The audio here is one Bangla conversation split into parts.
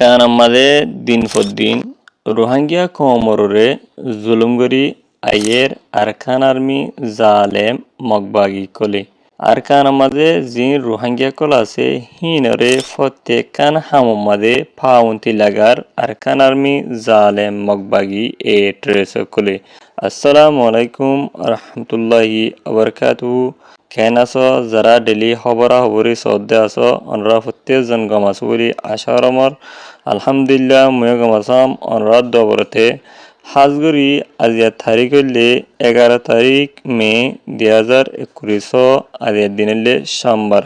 আরকান আমাদে দিন ফদ্দিন রোহিঙ্গা কমররে জুলুমগরি আইয়ের আরকান আর্মি জালেম মগবাগি কলে আরকান আমাদে জিন রোহিঙ্গা কল আছে হিনরে ফতেকান হামমাদে ফাউন্তি লাগার আরকান আর্মি জালেম মগবাগি এ ট্রেস কলে আসসালামু আলাইকুম রহমতুল্লাহি আবরকাতুহু কেন আছো যারা ডেলি খবরা খবরি শ্রদ্ধা আছো অনরা প্রত্যেকজন গমাছো বলি আশা রমর আলহামদুলিল্লাহ ময় গমাসাম অনুরাধ দবরতে হাজগরি আজিয়া তারিখ হইলে 11 তারিখ মে 2021 আজিয়ার দিনলে সোমবার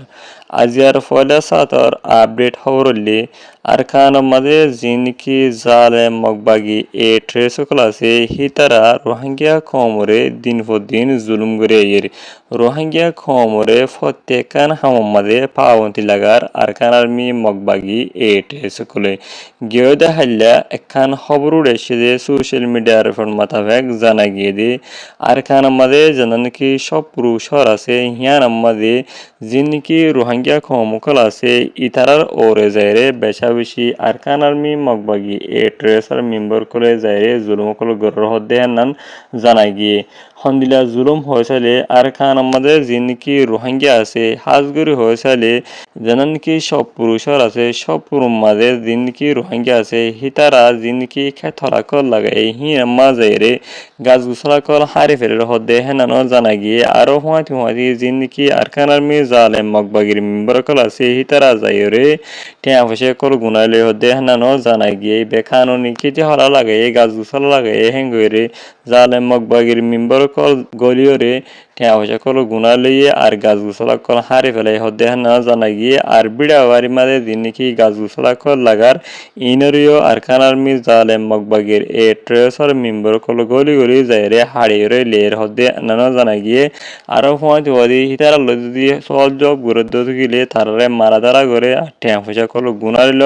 আজিয়ার ফলে সাতর আপডেট খবর হইলে আরকান মাঝে জিনকি জালেম মগবাগি এ ট্রেস ক্লাসে হিতারা রোহিঙ্গা কমরে দিন পর দিন জুলুম করে এর রোহিঙ্গা কমরে ফতেকান হামমাদে পাওয়ন্তি লাগার আরকান আর্মি মগবাগি এ ট্রেস কলে গিয়ে দেখাইলা একখান খবর উড়েছে যে সোশ্যাল মিডিয়ার ফোন মাথাবেগ জানা গিয়ে দে আরকান মাঝে জানান কি সব পুরুষর আছে হিয়ান আমাদে জিনকি রোহিঙ্গা কমকল আছে ইতারার ওরে যায়রে বেশা বেশি আরকান আর্মি মগবাগি এ ট্রেসার মেম্বার করে যায়রে জুলুমকল গর্র হদ্দে নান জানাই গিয়ে হন্দিলা জুলুম হয়েছিলে আরকান আমাদের জিনকি রোহিঙ্গা আছে হাজগুড়ি হয়েছিলে জানান কি সব পুরুষর আছে সব পুরুষ মাঝে জিনকি রোহিঙ্গা আছে হিতারা জিনকি খেথরাকল লাগাই হি আম্মা যায়রে গাছ গুছলাকল হারি ফেলে হদ্দে হেনানো জানা গিয়ে আরো হুঁয়াতি জিনকি আরকান আর্মি জালেম মগবাগির মেম্বারকল আছে হিতারা যায়রে টিয়া পয়সা কল গুনাইলে হদ্দে হেনানো জানা গিয়ে বেখানুনি কেটে হলা লাগাই গাছ গুছলা লাগাই হেঙ্গরে জালেম মগবাগির মেম্বারকল গলিয়রে টিয়া পয়সা কল গুনাইলে আর গাছ গুছলা কল হারি ফেলে হদ্দে হেনানো জানা গিয়ে আর বিড়া বাড়ি মাঝে জিনকি গাছ গুছলা কল লাগার ইনরিও আরকান আর্মি জালেম মগবাগির এ ট্রেসর মেম্বার কল গলি যায়রে হাড়িরে লের হদ্দে নানো জানা গিয়ে আরো হুঁয়াতি হিতারা যদি সহজ জব গুরুত্ব গিলে তারারে মারাদারা করে আর টিয়া পয়সা কল গুনাইল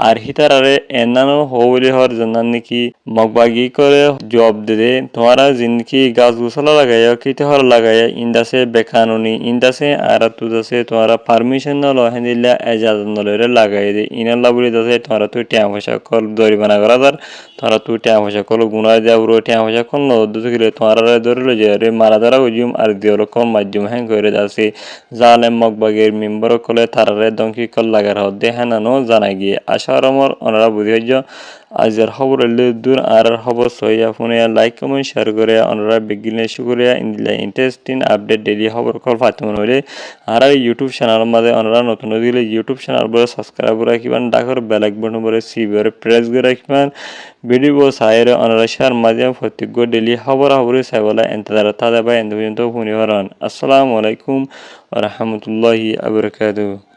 আর হিতারারে এনানো হবলি হর জানান নাকি মগবাগি করে জব দে তোমারা জিনকি গাছ গুছলা লাগাইয়া কিতে হর লাগাইয়া ইন্দাসে বেখানুনি ইন্দাসে আর তুদাসে তোমারা পারমিশন নল হেদিল্লা এজাজত নলরে লাগাই দে ইনাল্লা বলি দাসে তোমারা তুই টিয়া পয়সা কল দরিবানা করা দার তোরা তুই টিয়া পয়সা কল গুনাই দেওয়া পুরো টিয়া পয়সা কল নদ গেলে তোমারা ধরে যে রে মারাদারা উজুম আর দিওর কল মাধ্যম হ্যাং করে যাচ্ছে জালেম মগবাগের মেম্বার কলে তারারে দঙ্কি কল লাগার হদ্দে হেনানো জানা গিয়ে আশা রমর ওনারা বুঝি হইজ আজের খবর হইলে দূর আর খবর সইয়া ফোনে লাইক কমেন্ট শেয়ার করে ওনারা বেগিনে শুকরিয়া ইন্দিলা ইন্টারেস্টিং আপডেট ডেলি খবর কল ফাতিমন হইলে আর ইউটিউব চ্যানেল মাঝে ওনারা নতুন দিলে ইউটিউব চ্যানেল বলে সাবস্ক্রাইব করে রাখিবেন ডাকর বেল আইকন বলে সিবিআর প্রেস করে রাখিবেন ভিডিও সাইরে ওনারা শেয়ার মাঝে প্রত্যেক ডেলি খবর সাইবলা এন্তাদারা তাদা বা এন্দ পর্যন্ত ফোনি হরান আসসালামু আলাইকুম ওয়া রাহমাতুল্লাহি ওয়া বারাকাতুহু।